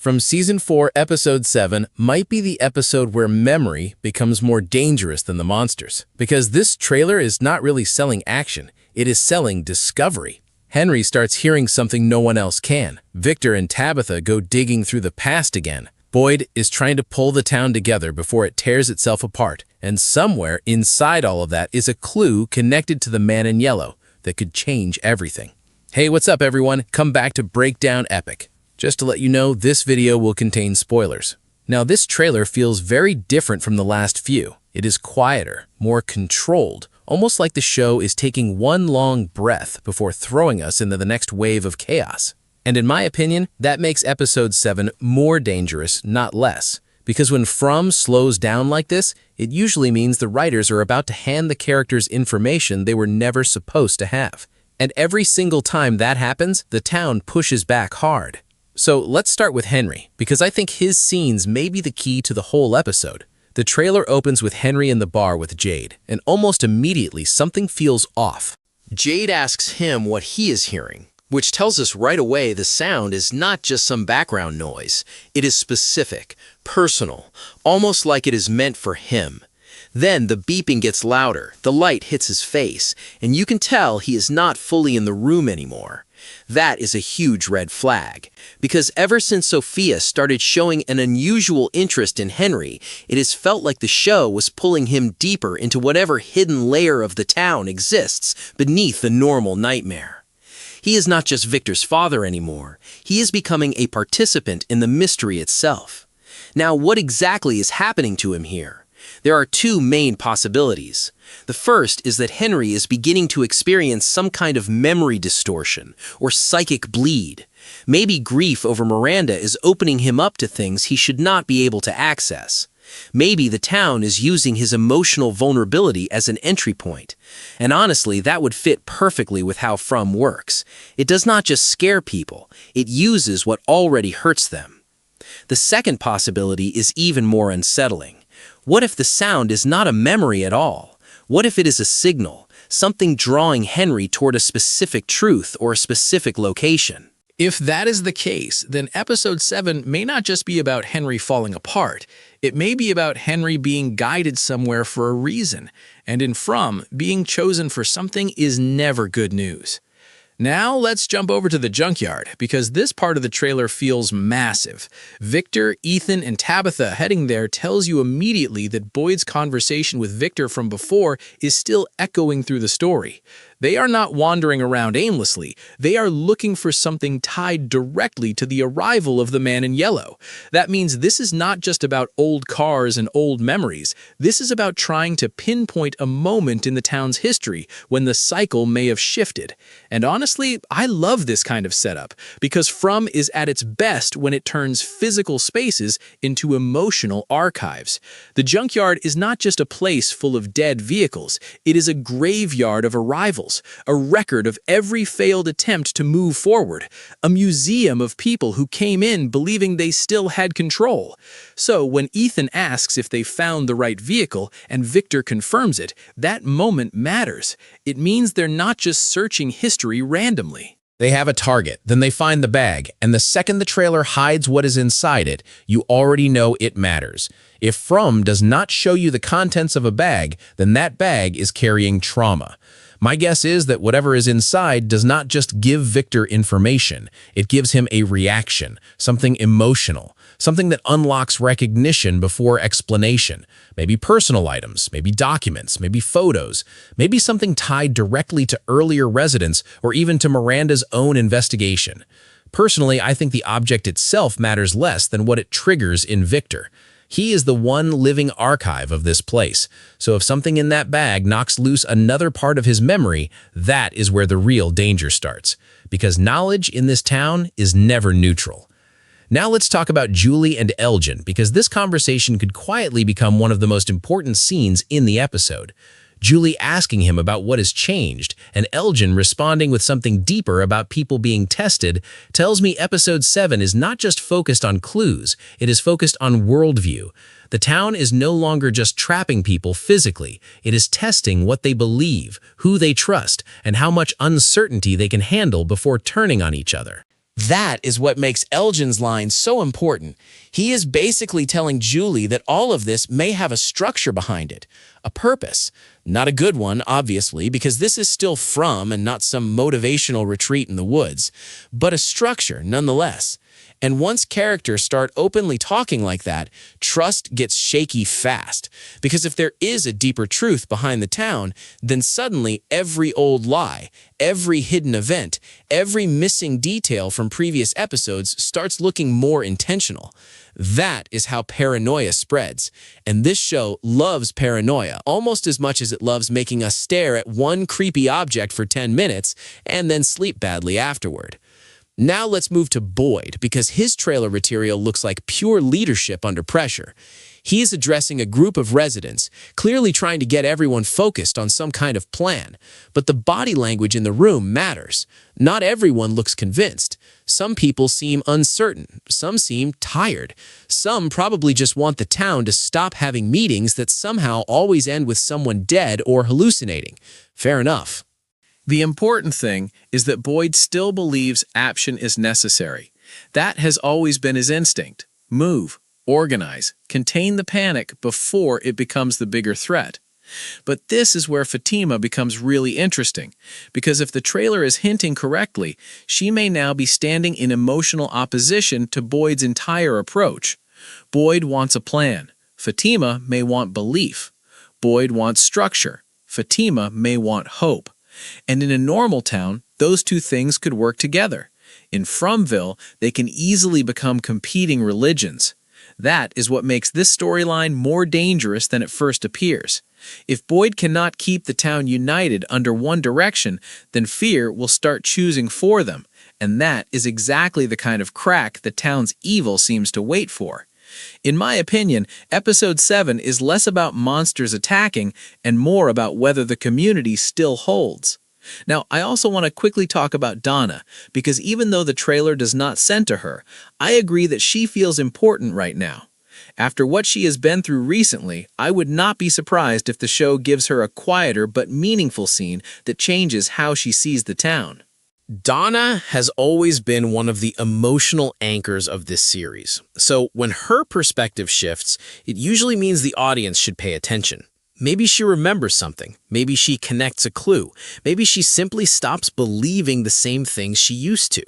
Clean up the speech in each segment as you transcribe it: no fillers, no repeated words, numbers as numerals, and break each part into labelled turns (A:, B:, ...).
A: from Season 4, Episode 7 might be the episode where memory becomes more dangerous than the monsters. Because this trailer is not really selling action, it is selling discovery. Henry starts hearing something no one else can. Victor and Tabitha go digging through the past again. Boyd is trying to pull the town together before it tears itself apart. And somewhere inside all of that is a clue connected to the man in yellow that could change everything. Hey, what's up everyone? Come back to Breakdown Epic. Just to let you know, this video will contain spoilers. Now, this trailer feels very different from the last few. It is quieter, more controlled, almost like the show is taking one long breath before throwing us into the next wave of chaos. And in my opinion, that makes Episode 7 more dangerous, not less. Because when From slows down like this, it usually means the writers are about to hand the characters information they were never supposed to have. And every single time that happens, the town pushes back hard. So let's start with Henry, because I think his scenes may be the key to the whole episode. The trailer opens with Henry in the bar with Jade, and almost immediately something feels off. Jade asks him what he is hearing, which tells us right away the sound is not just some background noise. It is specific, personal, almost like it is meant for him. Then the beeping gets louder, the light hits his face, and you can tell he is not fully in the room anymore. That is a huge red flag, because ever since Sophia started showing an unusual interest in Henry, it has felt like the show was pulling him deeper into whatever hidden layer of the town exists beneath the normal nightmare. He is not just Victor's father anymore, he is becoming a participant in the mystery itself. Now, what exactly is happening to him here? There are two main possibilities. The first is that Henry is beginning to experience some kind of memory distortion or psychic bleed. Maybe grief over Miranda is opening him up to things he should not be able to access. Maybe the town is using his emotional vulnerability as an entry point. And honestly, that would fit perfectly with how From works. It does not just scare people, it uses what already hurts them. The second possibility is even more unsettling. What if the sound is not a memory at all? What if it is a signal, something drawing Henry toward a specific truth or a specific location? If that is the case, then Episode 7 may not just be about Henry falling apart. It may be about Henry being guided somewhere for a reason, and in From, being chosen for something is never good news. Now let's jump over to the junkyard, because this part of the trailer feels massive. Victor, Ethan, and Tabitha heading there tells you immediately that Boyd's conversation with Victor from before is still echoing through the story. They are not wandering around aimlessly. They are looking for something tied directly to the arrival of the man in yellow. That means this is not just about old cars and old memories. This is about trying to pinpoint a moment in the town's history when the cycle may have shifted. And honestly, I love this kind of setup, because From is at its best when it turns physical spaces into emotional archives. The junkyard is not just a place full of dead vehicles. It is a graveyard of arrivals. A record of every failed attempt to move forward, a museum of people who came in believing they still had control. So when Ethan asks if they found the right vehicle and Victor confirms it, that moment matters. It means they're not just searching history randomly.
B: They have a target, then they find the bag, and the second the trailer hides what is inside it, you already know it matters. If From does not show you the contents of a bag, then that bag is carrying trauma. My guess is that whatever is inside does not just give Victor information, it gives him a reaction, something emotional, something that unlocks recognition before explanation. Maybe personal items, maybe documents, maybe photos, maybe something tied directly to earlier residents or even to Miranda's own investigation. Personally, I think the object itself matters less than what it triggers in Victor. He is the one living archive of this place, so if something in that bag knocks loose another part of his memory, that is where the real danger starts, because knowledge in this town is never neutral. Now let's talk about Julie and Elgin, because this conversation could quietly become one of the most important scenes in the episode. Julie asking him about what has changed, and Elgin responding with something deeper about people being tested, tells me Episode 7 is not just focused on clues, it is focused on worldview. The town is no longer just trapping people physically, it is testing what they believe, who they trust, and how much uncertainty they can handle before turning on each other.
C: That is what makes Elgin's line so important. He is basically telling Julie that all of this may have a structure behind it, a purpose. Not a good one, obviously, because this is still from and not some motivational retreat in the woods, but a structure nonetheless. And once characters start openly talking like that, trust gets shaky fast. Because if there is a deeper truth behind the town, then suddenly every old lie, every hidden event, every missing detail from previous episodes starts looking more intentional. That is how paranoia spreads. And this show loves paranoia almost as much as it loves making us stare at one creepy object for 10 minutes and then sleep badly afterward. Now let's move to Boyd, because his trailer material looks like pure leadership under pressure. He is addressing a group of residents, clearly trying to get everyone focused on some kind of plan. But the body language in the room matters. Not everyone looks convinced. Some people seem uncertain. Some seem tired. Some probably just want the town to stop having meetings that somehow always end with someone dead or hallucinating. Fair enough.
B: The important thing is that Boyd still believes action is necessary. That has always been his instinct. Move, organize, contain the panic before it becomes the bigger threat. But this is where Fatima becomes really interesting, because if the trailer is hinting correctly, she may now be standing in emotional opposition to Boyd's entire approach. Boyd wants a plan. Fatima may want belief. Boyd wants structure. Fatima may want hope. And in a normal town, those two things could work together. In Fromville, they can easily become competing religions. That is what makes this storyline more dangerous than it first appears. If Boyd cannot keep the town united under one direction, then fear will start choosing for them, and that is exactly the kind of crack the town's evil seems to wait for. In my opinion, Episode 7 is less about monsters attacking and more about whether the community still holds. Now, I also want to quickly talk about Donna, because even though the trailer does not center her, I agree that she feels important right now. After what she has been through recently, I would not be surprised if the show gives her a quieter but meaningful scene that changes how she sees the town.
A: Donna has always been one of the emotional anchors of this series. So when her perspective shifts, it usually means the audience should pay attention. Maybe she remembers something. Maybe she connects a clue. Maybe she simply stops believing the same things she used to.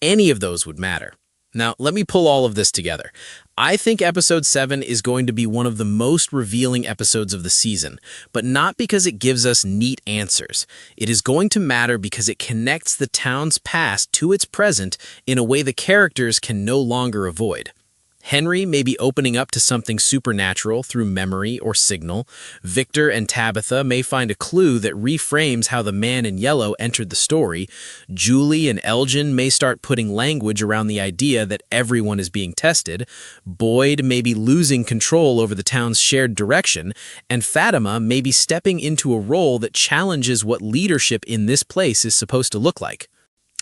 A: Any of those would matter. Now, let me pull all of this together. I think Episode 7 is going to be one of the most revealing episodes of the season, but not because it gives us neat answers. It is going to matter because it connects the town's past to its present in a way the characters can no longer avoid. Henry may be opening up to something supernatural through memory or signal. Victor and Tabitha may find a clue that reframes how the man in yellow entered the story. Julie and Elgin may start putting language around the idea that everyone is being tested. Boyd may be losing control over the town's shared direction. And Fatima may be stepping into a role that challenges what leadership in this place is supposed to look like.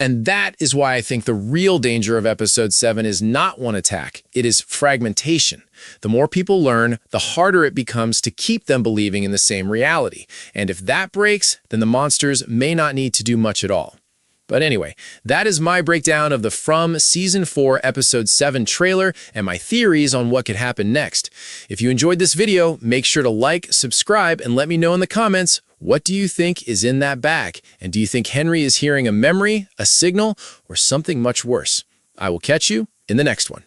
B: And that is why I think the real danger of Episode 7 is not one attack, it is fragmentation. The more people learn, the harder it becomes to keep them believing in the same reality. And if that breaks, then the monsters may not need to do much at all. But anyway, that is my breakdown of the From Season 4 Episode 7 trailer and my theories on what could happen next. If you enjoyed this video, make sure to like, subscribe, and let me know in the comments, what do you think is in that bag? And do you think Henry is hearing a memory, a signal, or something much worse? I will catch you in the next one.